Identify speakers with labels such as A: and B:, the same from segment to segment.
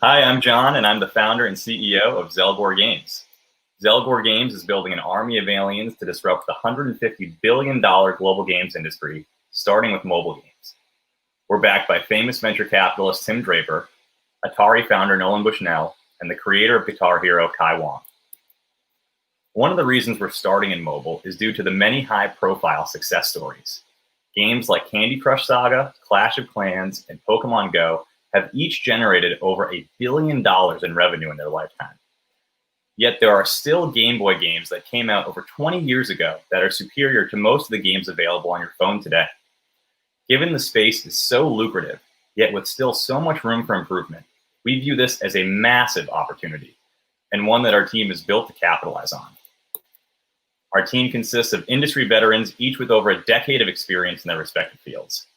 A: Hi, I'm John, and I'm the founder and CEO of Zelgor Games. Zelgor Games is building an army of aliens to disrupt the $150 billion global games industry, starting with mobile games. We're backed by famous venture capitalist Tim Draper, Atari founder Nolan Bushnell, and the creator of Guitar Hero, Kai Wang. One of the reasons we're starting in mobile is due to the many high-profile success stories. Games like Candy Crush Saga, Clash of Clans, and Pokemon Go have each generated over $1 billion in revenue in their lifetime. Yet there are still Game Boy games that came out over 20 years ago that are superior to most of the games available on your phone today. Given the space is so lucrative, yet with still so much room for improvement, we view this as a massive opportunity, and one that our team is built to capitalize on. Our team consists of industry veterans, each with over a decade of experience in their respective fields.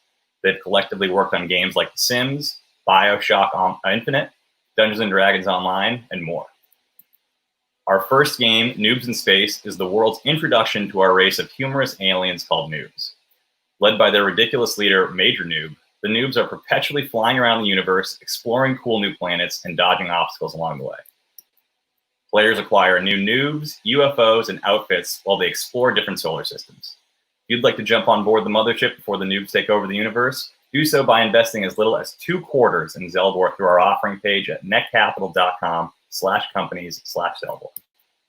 A: They've collectively worked on games like The Sims, BioShock Infinite, Dungeons & Dragons Online, and more. Our first game, Noobs in Space, is the world's introduction to our race of humorous aliens called noobs. Led by their ridiculous leader, Major Noob, the noobs are perpetually flying around the universe, exploring cool new planets, and dodging obstacles along the way. Players acquire new noobs, UFOs, and outfits while they explore different solar systems. If you'd like to jump on board the mothership before the noobs take over the universe, do so by investing as little as 2 quarters in Zelgor through our offering page at netcapital.com/companies/Zelgor.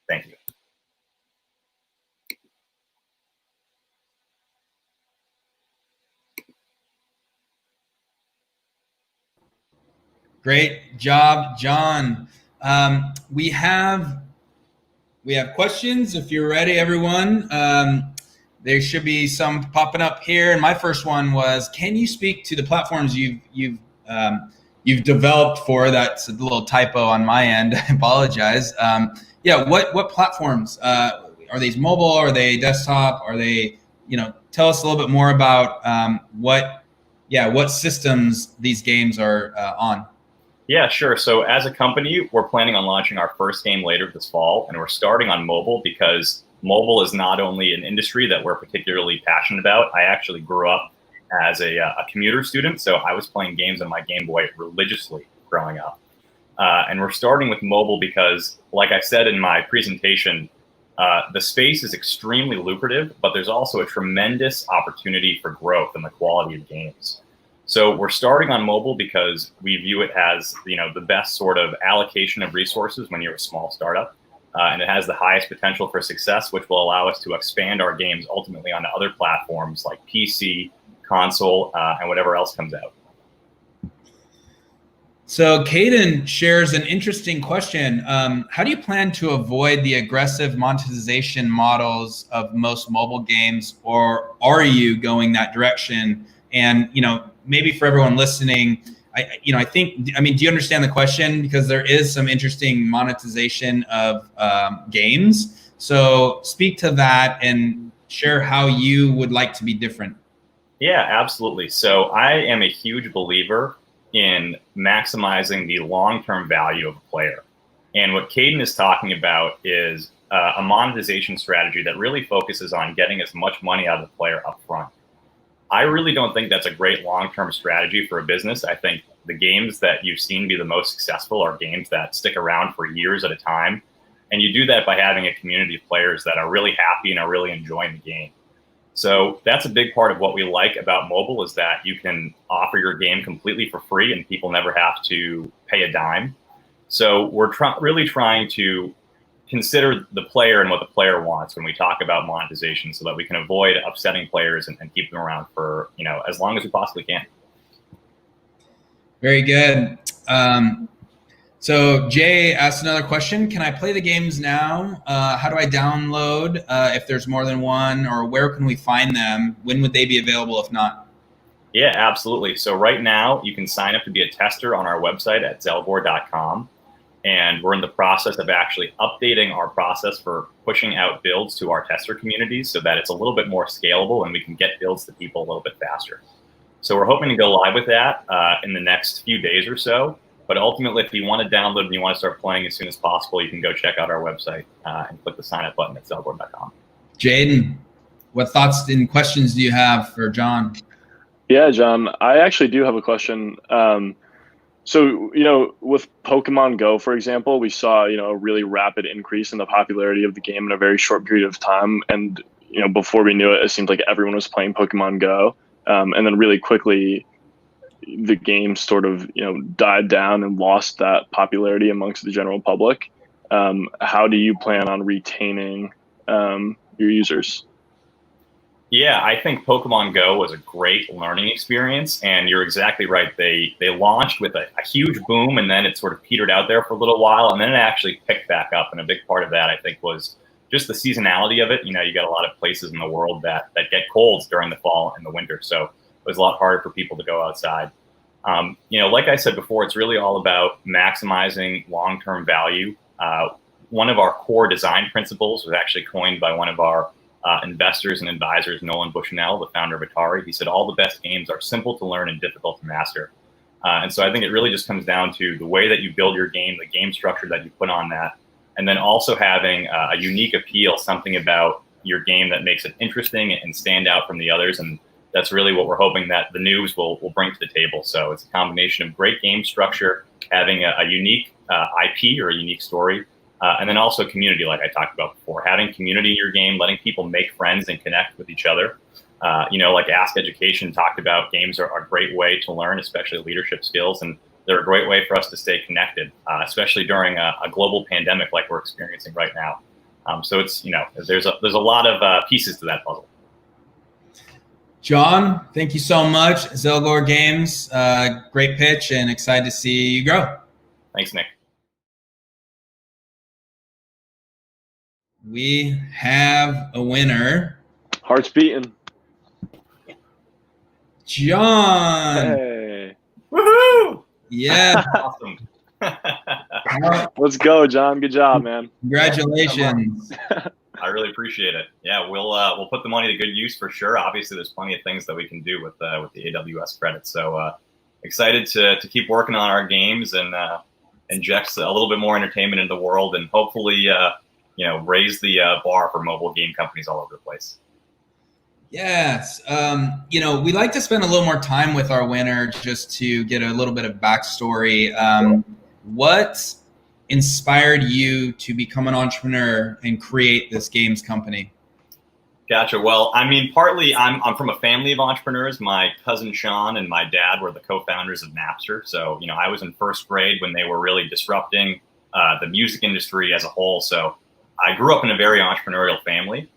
A: Thank you.
B: Great job, John. We have questions. If you're ready, everyone. There should be some popping up here. And my first one was, can you speak to the platforms you've developed for? That's a little typo on my end. I apologize. Yeah, what platforms? Are these mobile? Are they desktop? Are they, tell us a little bit more about what systems these games are on.
A: Yeah, sure. So as a company, we're planning on launching our first game later this fall, and we're starting on mobile because mobile is not only an industry that we're particularly passionate about. I actually grew up as a commuter student, so I was playing games on my Game Boy religiously growing up. And we're starting with mobile because, like I said in my presentation, the space is extremely lucrative, but there's also a tremendous opportunity for growth in the quality of games. So we're starting on mobile because we view it as the best sort of allocation of resources when you're a small startup. And it has the highest potential for success, which will allow us to expand our games ultimately onto other platforms like PC, console, and whatever else comes out.
B: So Caden shares an interesting question. How do you plan to avoid the aggressive monetization models of most mobile games, or are you going that direction? And, maybe for everyone listening, I think, do you understand the question? Because there is some interesting monetization of games. So speak to that and share how you would like to be different.
A: Yeah, absolutely. So I am a huge believer in maximizing the long-term value of a player. And what Caden is talking about is a monetization strategy that really focuses on getting as much money out of the player up front. I really don't think that's a great long-term strategy for a business. I think the games that you've seen be the most successful are games that stick around for years at a time. And you do that by having a community of players that are really happy and are really enjoying the game. So that's a big part of what we like about mobile, is that you can offer your game completely for free and people never have to pay a dime. So we're really trying to consider the player and what the player wants when we talk about monetization, so that we can avoid upsetting players and keep them around for as long as we possibly can.
B: Very good. So Jay asked another question. Can I play the games now? How do I download if there's more than one, or where can we find them? When would they be available if not?
A: Yeah, absolutely. So right now you can sign up to be a tester on our website at zelgor.com. And we're in the process of actually updating our process for pushing out builds to our tester communities so that it's a little bit more scalable and we can get builds to people a little bit faster. So we're hoping to go live with that in the next few days or so. But ultimately, if you want to download and you want to start playing as soon as possible, you can go check out our website and click the sign up button at zelgor.com.
B: Jaden, what thoughts and questions do you have for John?
C: Yeah, John, I actually do have a question. So, with Pokemon Go, for example, we saw, a really rapid increase in the popularity of the game in a very short period of time. And, before we knew it, it seemed like everyone was playing Pokemon Go. And then really quickly, the game sort of, died down and lost that popularity amongst the general public. How do you plan on retaining your users?
A: Yeah, I think Pokemon Go was a great learning experience, and you're exactly right. They launched with a huge boom, and then it sort of petered out there for a little while, and then it actually picked back up. And a big part of that, I think, was just the seasonality of it. You got a lot of places in the world that get colds during the fall and the winter, so it was a lot harder for people to go outside. Like I said before, it's really all about maximizing long-term value. One of our core design principles was actually coined by one of our investors and advisors, Nolan Bushnell, the founder of Atari. He said all the best games are simple to learn and difficult to master. And so I think it really just comes down to the way that you build your game, the game structure that you put on that, and then also having a unique appeal, something about your game that makes it interesting and stand out from the others. And that's really what we're hoping that the news will bring to the table. So it's a combination of great game structure, having a unique IP or a unique story, and then also community, like I talked about before, having community in your game, letting people make friends and connect with each other. Like Ask Education talked about, games are a great way to learn, especially leadership skills, and they're a great way for us to stay connected, especially during a global pandemic like we're experiencing right now. So it's, there's a lot of pieces to that puzzle.
B: John, thank you so much. Zelgor Games, great pitch, and excited to see you grow.
A: Thanks, Nick.
B: We have a winner.
C: Hearts beating.
B: John.
C: Hey.
A: Woohoo!
B: Yeah.
A: Awesome.
C: Let's go, John. Good job, man.
B: Congratulations.
A: I really appreciate it. Yeah, we'll put the money to good use for sure. Obviously, there's plenty of things that we can do with the AWS credits. So excited to keep working on our games and inject a little bit more entertainment into the world, and hopefully raise the bar for mobile game companies all over the place.
B: Yes. We like to spend a little more time with our winner just to get a little bit of backstory. What inspired you to become an entrepreneur and create this games company?
A: Gotcha. Well, I mean, partly I'm from a family of entrepreneurs. My cousin Sean and my dad were the co-founders of Napster. So, I was in first grade when they were really disrupting the music industry as a whole. So I grew up in a very entrepreneurial family.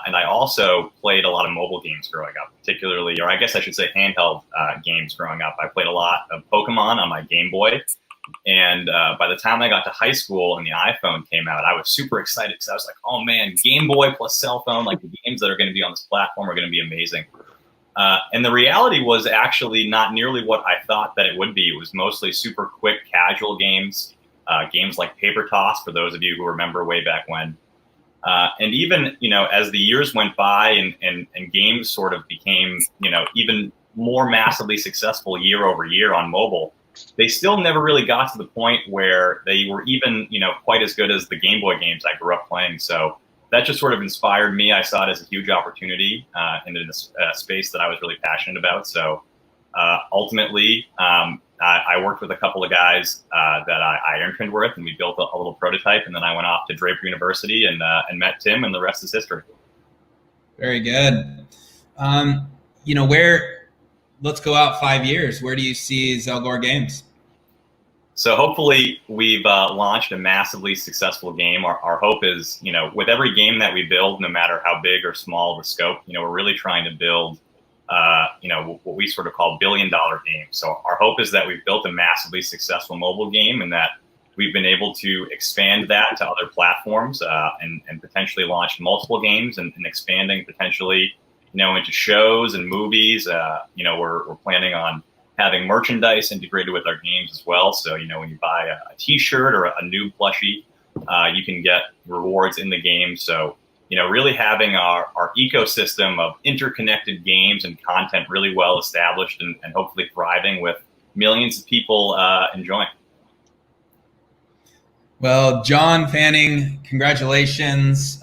A: And I also played a lot of mobile games growing up, particularly, or I guess I should say handheld games growing up. I played a lot of Pokemon on my Game Boy. And by the time I got to high school and the iPhone came out, I was super excited because I was like, oh man, Game Boy plus cell phone, like the games that are going to be on this platform are going to be amazing. And the reality was actually not nearly what I thought that it would be. It was mostly super quick, casual games, games like Paper Toss, for those of you who remember way back when. And even, as the years went by and games sort of became, even more massively successful year over year on mobile, they still never really got to the point where they were even, quite as good as the Game Boy games I grew up playing. So that just sort of inspired me. I saw it as a huge opportunity in a space that I was really passionate about. So ultimately, I worked with a couple of guys that I interned with, and we built a little prototype. And then I went off to Draper University and met Tim, and the rest is history.
B: Very good. Let's go out 5 years. Where do you see Zelgor Games?
A: So hopefully we've launched a massively successful game. Our hope is, with every game that we build, no matter how big or small the scope, we're really trying to build what we sort of call billion-dollar games. So our hope is that we've built a massively successful mobile game, and that we've been able to expand that to other platforms and potentially launch multiple games and expanding potentially, into shows and movies. We're planning on having merchandise integrated with our games as well. So, when you buy a T-shirt or a new plushie, you can get rewards in the game. So, really having our ecosystem of interconnected games and content really well established and hopefully thriving with millions of people enjoying.
B: Well, John Fanning, congratulations.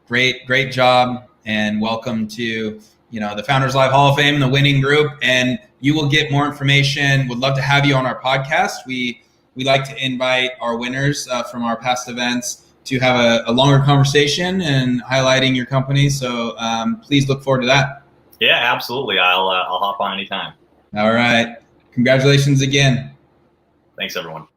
B: Great job, and welcome to the Founders Live Hall of Fame, the winning group, and you will get more information. Would love to have you on our podcast. We like to invite our winners from our past events to have a longer conversation and highlighting your company. So please look forward to that.
A: Yeah, absolutely. I'll hop on anytime.
B: All right. Congratulations again.
A: Thanks, everyone.